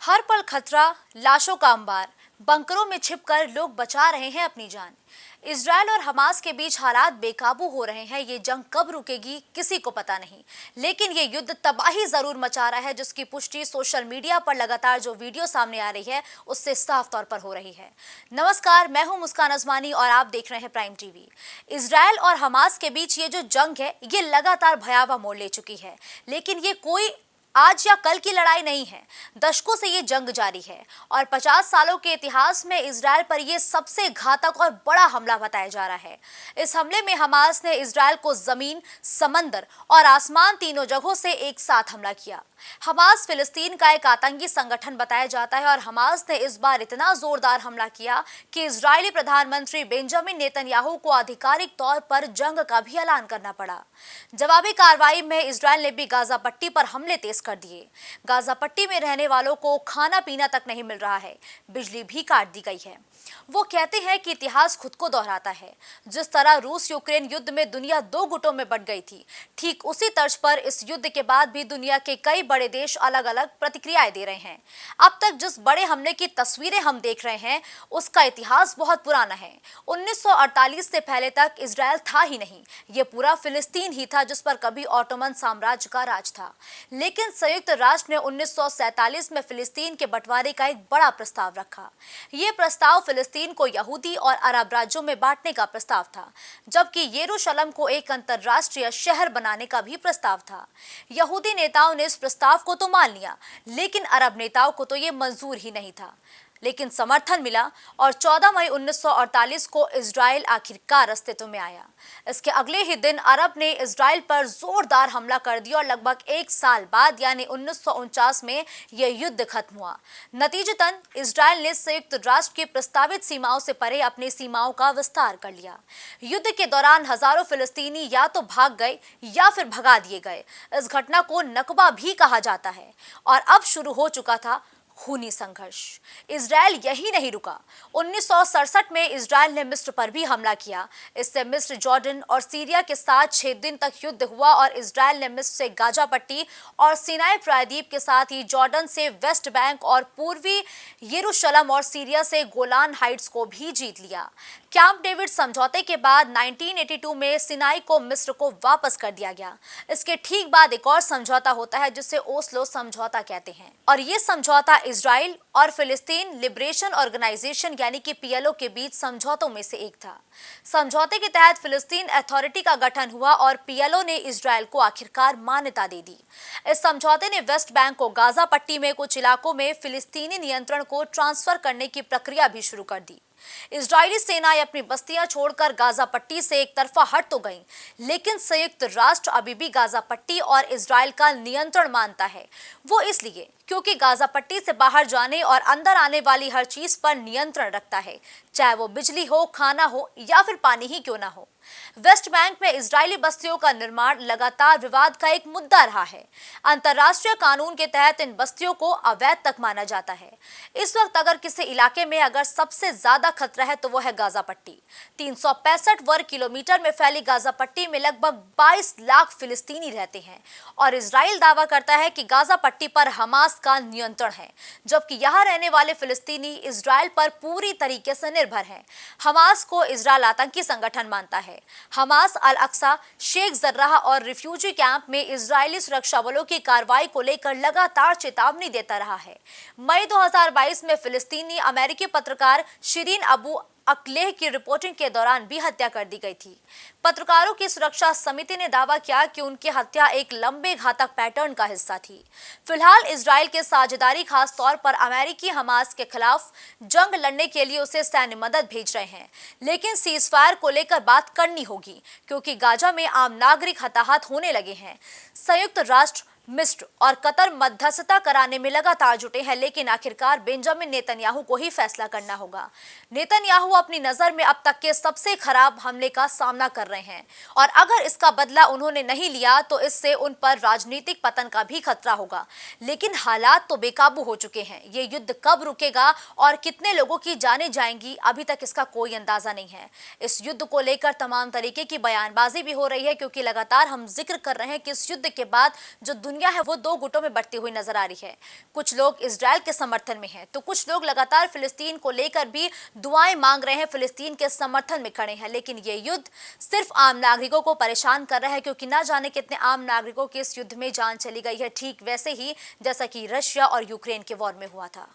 हर पल खतरा, लाशों का अंबार, बंकरों में छिपकर लोग बचा रहे हैं अपनी जान। इजरायल और हमास के बीच हालात बेकाबू हो रहे हैं। ये जंग कब रुकेगी किसी को पता नहीं, लेकिन ये युद्ध तबाही जरूर मचा रहा है, जिसकी पुष्टि सोशल मीडिया पर लगातार जो वीडियो सामने आ रही है उससे साफ तौर पर हो रही है। नमस्कार, मैं हूं मुस्कान अजमानी और आप देख रहे हैं प्राइम टीवी। इजरायल और हमास के बीच ये जो जंग है ये लगातार भयावह मोड़ ले चुकी है, लेकिन ये कोई आज या कल की लड़ाई नहीं है। दशकों से ये जंग जारी है और 50 सालों के इतिहास में इजरायल पर यह सबसे घातक और बड़ा हमला बताया जा रहा है। इस हमले में हमास ने इजरायल को जमीन, समंदर और आसमान तीनों जगहों से एक साथ हमला किया। हमास फिलिस्तीन का एक आतंकी संगठन बताया जाता है और हमास ने इस बार इतना जोरदार हमला किया कि इजरायली प्रधानमंत्री बेंजामिन नेतन्याहू को आधिकारिक तौर पर जंग का भी ऐलान करना पड़ा। जवाबी कार्रवाई में इजरायल ने भी गाजा पट्टी पर हमले तेज कर दिए। गाजा पट्टी में रहने वालों को खाना पीना तक नहीं मिल रहा है, बिजली भी काट दी गई है। वो कहते हैं कि इतिहास खुद को दोहराता है। जिस तरह रूस यूक्रेन युद्ध में दुनिया दो गुटों में बंट गई थी, ठीक उसी तर्ज पर इस युद्ध के बाद भी दुनिया के कई बड़े देश अलग अलग प्रतिक्रियाएं दे रहे हैं। अब तक जिस बड़े हमले की तस्वीरें हम देख रहे हैं उसका इतिहास बहुत पुराना है। 1948 से पहले तक इजरायल था ही नहीं, ये पूरा फिलिस्तीन ही था जिस पर कभी ऑटोमन साम्राज्य का राज था। लेकिन संयुक्त राष्ट्र ने 1947 में फिलिस्तीन के बंटवारे का एक बड़ा प्रस्ताव रखा। ये प्रस्ताव फिलिस्तीन को यहूदी और अरब राज्यों में बांटने का प्रस्ताव था, जबकि यरूशलेम को एक अंतरराष्ट्रीय शहर बनाने का भी प्रस्ताव था। यहूदी नेताओं ने इस प्रस्ताव को तो मान लिया, लेकिन अरब नेताओं को तो ये मंजूर ही नहीं था। लेकिन समर्थन मिला और 14 मई 1948 को इजराइल आखिरकार अस्तित्व में आया। इसके अगले ही दिन अरब ने इजराइल पर जोरदार हमला कर दिया और लगभग एक साल बाद यानी 1949 में यह युद्ध खत्म हुआ। नतीजतन इजराइल ने संयुक्त राष्ट्र की प्रस्तावित सीमाओं से परे अपनी सीमाओं का विस्तार कर लिया। युद्ध के दौरान हजारों फिलिस्तीनी या तो भाग गए या फिर भगा दिए गए। इस घटना को नकबा भी कहा जाता है और अब शुरू हो चुका था खूनी संघर्ष। इजरायल यही नहीं रुका। 1967 में इजरायल ने मिस्र पर भी हमला किया। इससे मिस्र, जॉर्डन और सीरिया के साथ 6 दिन तक युद्ध हुआ और इजरायल ने मिस्र से गाजा पट्टी और सिनाई प्रायद्वीप के साथ ही जॉर्डन से वेस्ट बैंक और पूर्वी यरूशलेम और सीरिया से गोलान हाइट्स को भी जीत लिया। कैंप डेविड समझौते के बाद 1982 में सिनाई को मिस्र को वापस कर दिया गया। इसके ठीक बाद एक और समझौता होता है जिसे ओस्लो समझौता कहते हैं, और ये समझौता इजराइल और फिलिस्तीन लिबरेशन ऑर्गेनाइजेशन यानी कि पीएलओ के बीच समझौतों में से एक था। समझौते के तहत फिलिस्तीन अथॉरिटी का गठन हुआ और पीएलओ ने इजराइल को आखिरकार मान्यता दे दी। इस समझौते ने वेस्ट बैंक को गाजा पट्टी में कुछ इलाकों में फिलिस्तीनी नियंत्रण को ट्रांसफर करने की प्रक्रिया भी शुरू कर दी। इजरायली सेनाएं अपनी बस्तियां छोड़कर गाजा पट्टी से एक तरफा हट तो गईं, लेकिन संयुक्त राष्ट्र अभी भी गाजा पट्टी और इजराइल का नियंत्रण मानता है। वो इसलिए क्योंकि गाजा पट्टी से बाहर जाने और अंदर आने वाली हर चीज पर नियंत्रण रखता है, चाहे वो बिजली हो, खाना हो या फिर पानी ही क्यों ना हो। वेस्ट बैंक में इजरायली बस्तियों का निर्माण लगातार विवाद का एक मुद्दा रहा है। अंतर्राष्ट्रीय कानून के तहत इन बस्तियों को अवैध तक माना जाता है। इस वक्त अगर किसी इलाके में अगर सबसे ज्यादा खतरा है तो वो है गाजा पट्टी। 365 वर्ग किलोमीटर में फैली गाजा पट्टी में लगभग 22 लाख फिलिस्तीनी रहते हैं और इजराइल दावा करता है कि गाजा पट्टी पर हमास का नियंत्रण है, जबकि यहाँ रहने वाले फिलिस्तीनी इजराइल पर पूरी तरीके से निर्भर हैं। हमास को इजराइल आतंकी संगठन मानता है। हमास अल अक्सा, शेख जर्राह और रिफ्यूजी कैंप में इजरायली सुरक्षा बलों की कार्रवाई को लेकर लगातार चेतावनी देता रहा है। मई 2022 में फिलिस्तीनी अमेरिकी पत्रकार शिरीन अबू अक्लेह की रिपोर्टिंग के दौरान भी हत्या कर दी गई थी। पत्रकारों की सुरक्षा समिति ने दावा किया कि उनकी हत्या एक लंबे घातक पैटर्न का हिस्सा थी। फिलहाल इजराइल के साझेदारी खास तौर पर अमेरिकी हमास के खिलाफ जंग लड़ने के लिए उसे सैन्य मदद भेज रहे हैं, लेकिन सीजफायर को लेकर बात करनी होगी क्योंकि गाजा में आम नागरिक हताहत होने लगे हैं। संयुक्त राष्ट्र, मिस्र और कतर मध्यस्थता कराने में लगातार जुटे हैं, लेकिन आखिरकार बेंजामिन नेतन्याहू को ही फैसला करना होगा। नेतन्याहू अपनी नजर में अब तक के सबसे खराब हमले का सामना कर रहे हैं और अगर इसका बदला उन्होंने नहीं लिया तो इससे उन पर राजनीतिक पतन का भी खतरा होगा। लेकिन हालात तो बेकाबू हो चुके हैं। ये युद्ध कब रुकेगा और कितने लोगों की जानें जाएंगी, अभी तक इसका कोई अंदाजा नहीं है। इस युद्ध को लेकर तमाम तरीके की बयानबाजी भी हो रही है क्योंकि लगातार हम जिक्र कर रहे हैं कि इस युद्ध के बाद जो दुनिया है वो दो गुटों में बढ़ती हुई नजर आ रही है। कुछ लोग इजराइल के समर्थन में हैं, तो कुछ लोग लगातार फिलिस्तीन को लेकर भी दुआएं मांग रहे हैं, फिलिस्तीन के समर्थन में खड़े हैं। लेकिन ये युद्ध सिर्फ आम नागरिकों को परेशान कर रहा है, क्योंकि ना जाने कितने आम नागरिकों की इस युद्ध में जान चली गई है, ठीक वैसे ही जैसा कि रशिया और यूक्रेन के वॉर में हुआ था।